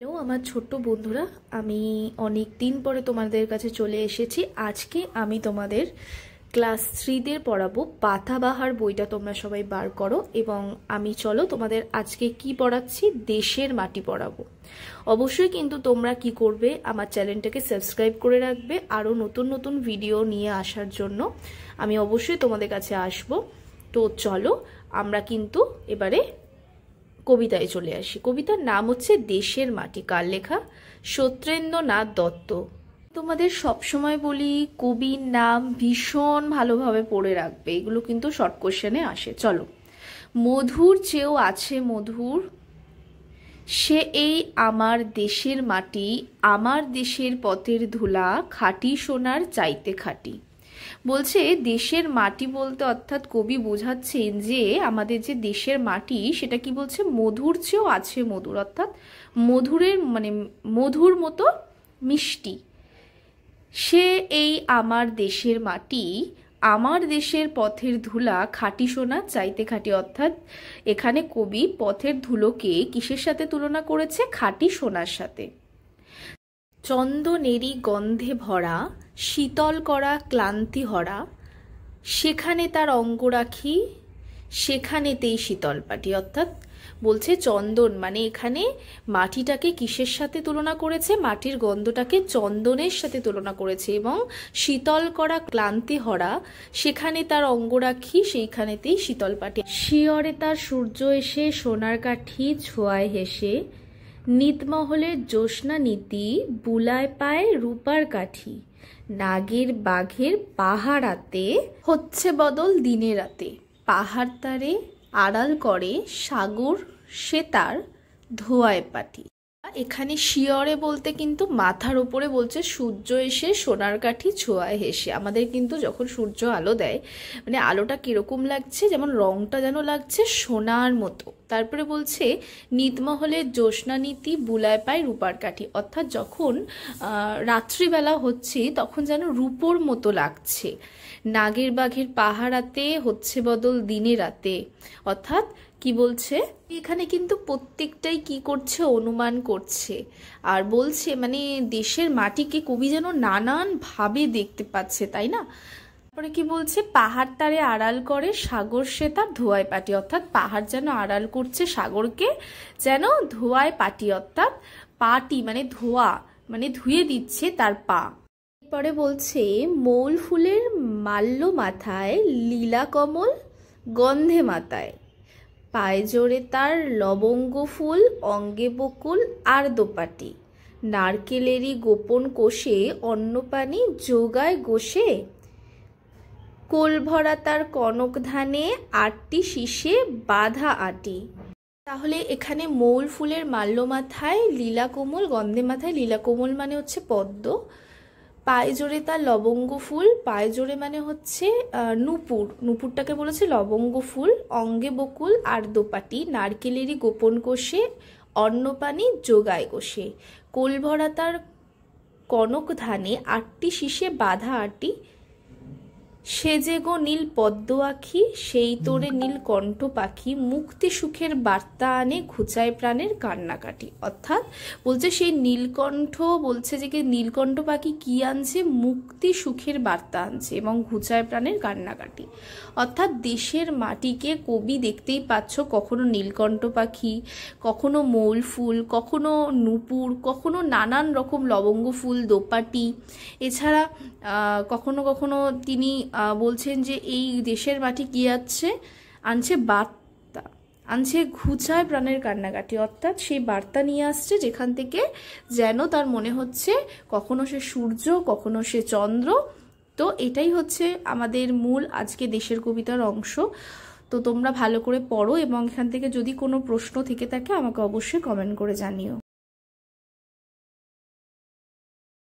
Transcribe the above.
Hello আমার ছোট্ট বন্ধুরা, আমি অনেক দিন পরে তোমাদের কাছে চলে এসেছি। আজকে আমি তোমাদের ক্লাস 3 পড়াবো। পাতাবাহার বইটা তোমরা সবাই বার করো এবং আমি চলো তোমাদের আজকে কি পড়াচ্ছি, দেশের মাটি পড়াবো। অবশ্যই কিন্তু তোমরা কি করবে, আমার চ্যানেলটাকে সাবস্ক্রাইব করে রাখবে। আরও নতুন নতুন ভিডিও নিয়ে আসার জন্য আমি অবশ্যই তোমাদের কাছে আসব। তো চলো আমরা কিন্তু এবারে কবিতায় চলে আসি। কবিতার নাম হচ্ছে দেশের মাটি। কার লেখা? সত্যেন্দ্রনাথ দত্ত। তোমাদের সবসময় বলি কবির নাম ভীষণ ভালোভাবে পড়ে রাখবে, এগুলো কিন্তু শর্ট কোশ্চেনে আসে। চলো। মধুর চেয়েও আছে মধুর, সে এই আমার দেশের মাটি, আমার দেশের পথের ধুলা, খাঁটি সোনার চাইতে খাঁটি। বলছে দেশের মাটি বলতে অর্থাৎ কবি বোঝাচ্ছেন যে আমাদের যে দেশের মাটি সেটা কি বলছে, মধুর চেয়েও আছে মধুর, অর্থাৎ মধুরের মধুর মতো মিষ্টি। সে এই আমার দেশের মাটি, আমার দেশের পথের ধুলা, খাঁটি সোনা চাইতে খাঁটি। অর্থাৎ এখানে কবি পথের ধুলোকে কিসের সাথে তুলনা করেছে? খাঁটি সোনার সাথে। চন্দনেরই গন্ধে ভরা, শীতল করা ক্লান্তি হরা, সেখানে তার অঙ্গ রাখি, সেখানেতেই শীতল পাটি। অর্থাৎ বলছে চন্দন, মানে এখানে মাটিটাকে কিসের সাথে তুলনা করেছে? মাটির গন্ধটাকে চন্দনের সাথে তুলনা করেছে। এবং শীতল করা ক্লান্তি হরা, সেখানে তার অঙ্গ রাখি, সেইখানেতেই শীতল পাটি। শিয়রে তার সূর্য এসে সোনার কাঠি ছোঁয়ায় হেসে, নিতমহলের জ্যোৎস্না নীতি বুলায় পায় রূপার কাঠি। নাগের বাঘের পাহাড়াতে হচ্ছে বদল দিনে রাতে, পাহাড় তারে আড়াল করে সাগর সে তার ধোয়ায় পাটি। এখানে শিয়রে বলতে কিন্তু মাথার উপরে বলছে সূর্য এসে সোনার কাঠি ছোঁয়ায় হেসে। আমাদের কিন্তু যখন সূর্য আলো দেয়, মানে আলোটা কিরকম লাগছে, যেমন রংটা যেন লাগছে সোনার মতো। তারপরে বলছে নিতমহলের জ্যোৎস্না নীতি বুলায় পায় রূপার কাঠি। অর্থাৎ যখন রাত্রিবেলা হচ্ছে তখন যেন রূপোর মতো লাগছে। নাগের বাঘের পাহাড়াতে হচ্ছে বদল দিনে রাতে। অর্থাৎ কি বলছে এখানে কিন্তু প্রত্যেকটাই কি করছে, অনুমান করছে। আর বলছে মানে দেশের মাটিকে কবি যেন নানান ভাবে দেখতে পাচ্ছে, তাই না? তারপরে কি বলছে, পাহাড় তারে আড়াল করে সাগর সে তার ধোয়ায় পাটি। অর্থাৎ পাহাড় যেন আড়াল করছে সাগরকে, যেন ধোয়ায় পাটি। অর্থাৎ পাটি মানে ধোয়া, মানে ধুয়ে দিচ্ছে তার পা। পরে বলছে মৌল ফুলের মাল্য মাথায়, লীলা কমল গন্ধে মাতায়, পায়ে জোরে তার লবঙ্গ ফুল, অঙ্গে বকুল আর দোপাটি। নারকেলেরই গোপন কোষে অন্নপানি যোগায় গোষে, কোল ভরা তার কনক ধানে, আটটি শীষে বাঁধা আটি। তাহলে এখানে মৌল ফুলের মাল্য মাথায়, লীলা কোমল গন্ধে মাথায়, লীলা কোমল মানে হচ্ছে পদ্ম, পায়ে জোরে তার লবঙ্গ ফুল, পায়ে জোরে মানে হচ্ছে নূপুর, নূপুরটাকে বলেছে লবঙ্গ ফুল, অঙ্গে বকুল আর দোপাটি, নারকেলেরই গোপন কোষে অন্নপানি যোগায় কোষে, কোল ভরা তার কনক ধানে, আটটি শীষে বাঁধা আটি। সেজে গো নীল পদ্ম আখি, সেই তোরে নীল কণ্ঠ পাখি, মুক্তি সুখের বার্তা আনে, ঘুচায় প্রাণের কান্নাকাটি। অর্থাৎ বলছে সেই নীলকণ্ঠ, বলছে যে নীলকণ্ঠ পাখি কি আনছে? মুক্তি সুখের বার্তা আনছে এবং ঘুচায় প্রাণের কান্নাকাটি। অর্থাৎ দেশের মাটিকে কবি দেখতেই পাচ্ছ, কখনো নীলকণ্ঠ পাখি, কখনো মৌল ফুল, কখনো নূপুর, কখনো নানান রকম লবঙ্গ ফুল, দোপাটি। এছাড়া কখনো কখনো তিনি বলছেন যে এই দেশের মাটি কি আনছে বার্তা, আনছে ঘুচায় প্রাণের কান্নাকাটি। অর্থাৎ সেই বার্তা নিয়ে আসছে যেখান থেকে যেন তার মনে হচ্ছে কখনো সে সূর্য, কখনো সে চন্দ্র। তো এটাই হচ্ছে আমাদের মূল আজকে দেশের কবিতার অংশ। তো তোমরা ভালো করে পড়ো এবং এখান থেকে যদি কোনো প্রশ্ন থেকে থাকে আমাকে অবশ্যই কমেন্ট করে জানিও।